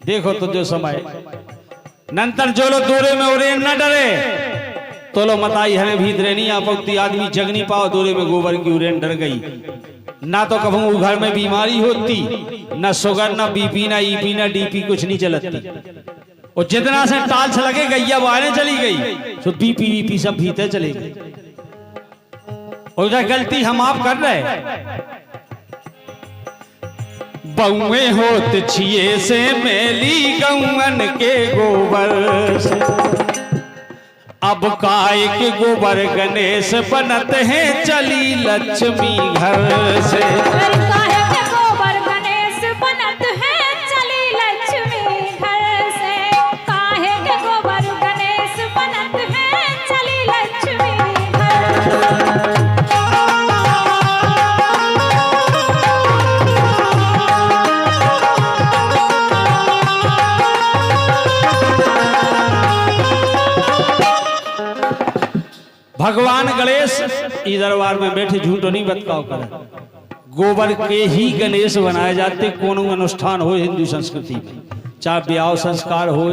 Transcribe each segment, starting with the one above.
देखो तो जो समय नंतर जो लो दूरे में उरे न डरे तो लो मताई हने भीतरे नहीं आ पकती आदमी जग नहीं पाओ दूरे में गोबर की उरेन डर गई ना तो कभी घर में बीमारी होती ना शुगर ना बीपी ना ईपी ना डीपी कुछ नहीं चलती और जितना से टाल्स लगे गैया बाहर चली गई तो बीपी वीपी सब भीतर चले गए और क्या गलती हम आप कर रहे बउए होत छिए से मेली गौवन के गोबर से अब काय के गोबर गणेश बनत है चली लक्ष्मी घर से काहे के गोबर गणेश बनत है चली लक्ष्मी घर से काहे के गोबर गणेश बनत है चली लक्ष्मी घर भगवान गणेश इस दरबार में बैठे झूठो नहीं बतकाओ करे गोबर के ही गणेश बनाए जाते कोनो अनुष्ठान हो हिंदू संस्कृति में चाहे ब्याह संस्कार हो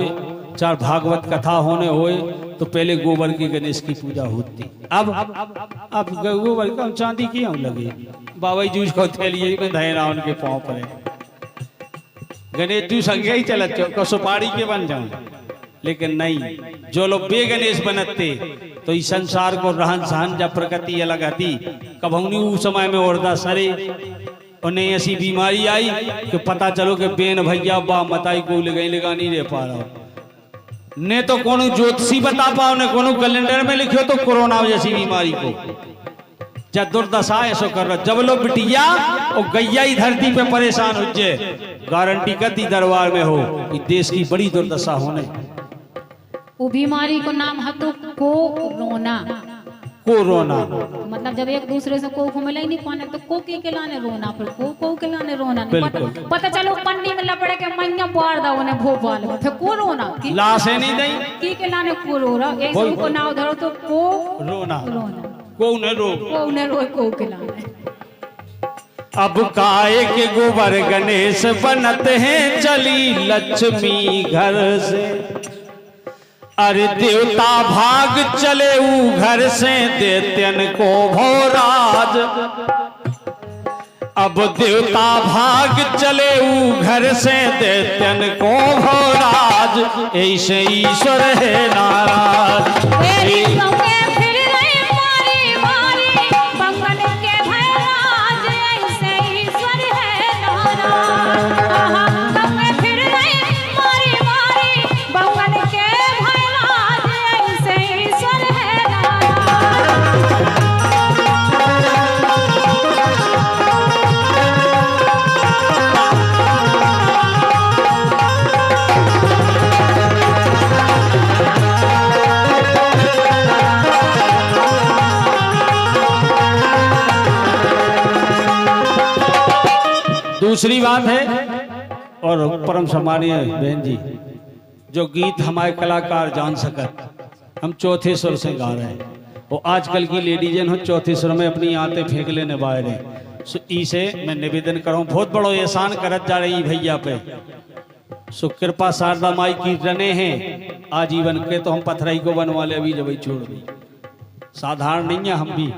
चाहे भागवत कथा होने होए तो पहले गोबर के गणेश की पूजा होती अब गोबर का चांदी क्यों लगे बाबा जूझ को थैलिए में धैरा उनके पाँव पर गणेश तू संज्ञा ही चलत को सुपारी के बन जाऊं लेकिन नहीं जो लोग बेगणेश बनते तो इस संसार को रहन सहन जब प्रकृति अलग आती कभौनी उस समय में औरदा सरे उन्हें ऐसी बीमारी आई कि पता चलो कि बेन भैया बा मताई को लगा नहीं रह पा रहा ने तो कोनो ज्योतिषी बता पाओ ने कोनो कैलेंडर में लिखो तो कोरोना जैसी बीमारी को जब दुर्दशा ऐसो कर रहा जब लो बिटिया और गैया ही धरती पे परेशान हो जाए गारंटी करती दरबार में हो कि देश की बड़ी दुर्दशा होने वो बीमारी को नाम है तो कोरोना मतलब जब एक दूसरे से को मिला ही नहीं पाने तो को के लाने रोना पर को के लाने रोना नहीं पता चलो पन्नी में लपड़े के मैया बार दा उन्हें भोपाल में फिर कोरोना की लाशें नहीं दई के लाने कोरोना एक को नाव धरो तो कोरोना को ने रो को के लाने अब काय के गोबर गणेश बनत हैं चली लक्ष्मी घर से अरे देवता भाग चले ऊ घर से देत्यन को भोराज अब देवता भाग चले ऊ घर से देत्यन को भोराज ऐसे ईश्वर है नाराज दूसरी बात है और परम सम्मानीय बहन जी जो गीत हमारे कलाकार जान सकत हम चौथे सुर से गा रहे हैं और आजकल की लेडीजन हो चौथे सुर में अपनी आंतें फेंक लेने बाहर इसे मैं निवेदन करूं बहुत बड़ो एहसान करत जा रही भैया पे सो कृपा शारदा माई की रने हैं आजीवन के तो हम पथराई को बनवा ले अभी जब छोड़ दी साधारण नहीं है हम भी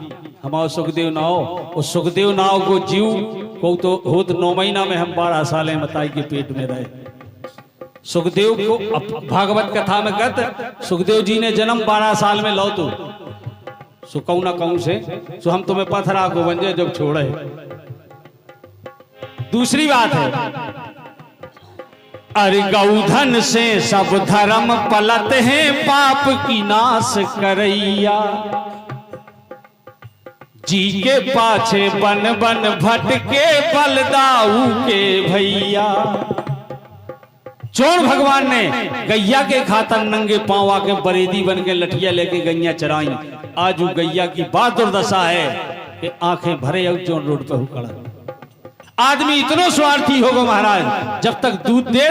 हमारे सुखदेव नाव उस सुखदेव नाव को जीव को तो हो 9 महीना में हम 12 साल मताई के पेट में रहे सुखदेव को भागवत कथा में कहते सुखदेव जी ने जन्म 12 साल में लो तो सो कहूं ना कहूं से सो हम तुम्हें पथरा को बन जाए जब छोड़े दूसरी बात है अरे गौधन से सब धर्म पलत हैं पाप की नाश करैया जी के पाछे बन बन भटके बलदाऊ के भैया चोर भगवान ने गैया के खातर नंगे पांव आके बरेदी बन के लठिया लेके गैया चराई आज गैया की बात दुर्दशा है कि आंखें भरे और चोर रोड पे खड़ा आदमी इतना स्वार्थी होगा महाराज जब तक दूध दे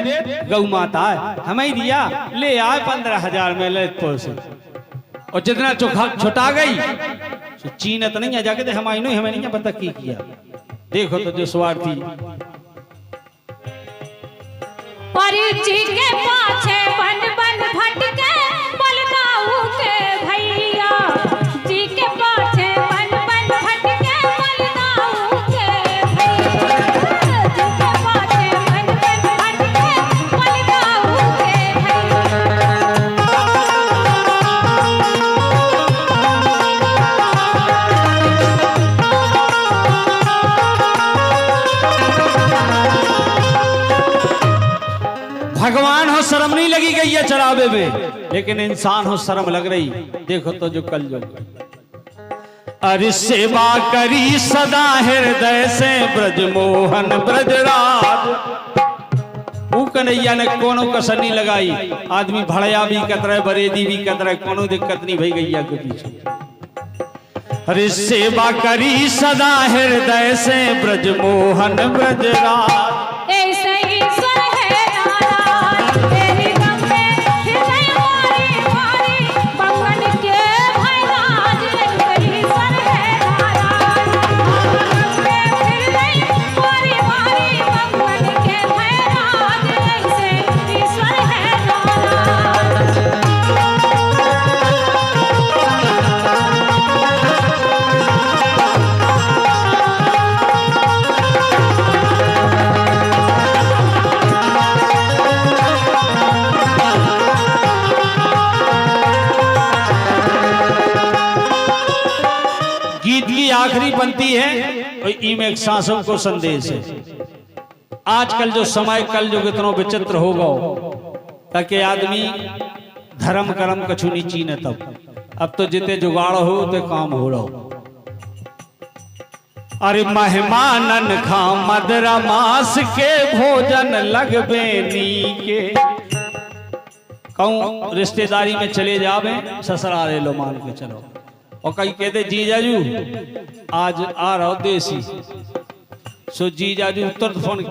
गौ माता है हमें ही दिया ले आए 15,000 में ले से और जितना चोखा छुटा गई चीनत नहीं है जाके हमारी नहीं हमें नहीं पता की किया देखो तो जो स्वार्थी परी जी के पाछे बन बन भटके बलदाऊ के भैया जी के पाछे बन बन भटके बलदाऊ के भैया जी के पाछे बन बन भटके बलदाऊ के भगवान हो शर्म नहीं लगी गई है चढ़ावे में, लेकिन इंसान हो शर्म लग रही। देखो तो जो कल जो अरे सेवा करी सदा हृदय से ब्रजमोहन ब्रजराज। वो कन्हैया ने कोनो कसर नहीं लगाई, आदमी भड़या भी कतरा बरेदी भी कतरा, कोनो दिक्कत नहीं भई गैया के पीछे। अरे सेवा करी सदा हृदय से ब्रजमोहन ब्रजराज। ऐसे ईश्वर है नाराज तेरी गम में हृदय मारी मारी बंगन के भैराज। ऐसे ईश्वर है नाराज गम में हृदय मारी मारी बंगन के भैराज। ऐसे ईश्वर है नाराज। गीत की आखिरी पंक्ति है, इमें एक सांसों को संदेश है। आजकल जो समय कल जो कितना विचित्र होगा, ताकि आदमी धर्म कर्म कछु नहीं चीने। तब अब तो जिते जुगाड़ हो ते काम हो रहा। अरे मेहमानन खा मदरा मास के भोजन लगबे नी के। कहूं रिश्तेदारी में चले जावे ससुराल लो मान के चलो, और कई कहते जीजाजू आज आ रहा देसी। सो जीजाजू तुरंत फोन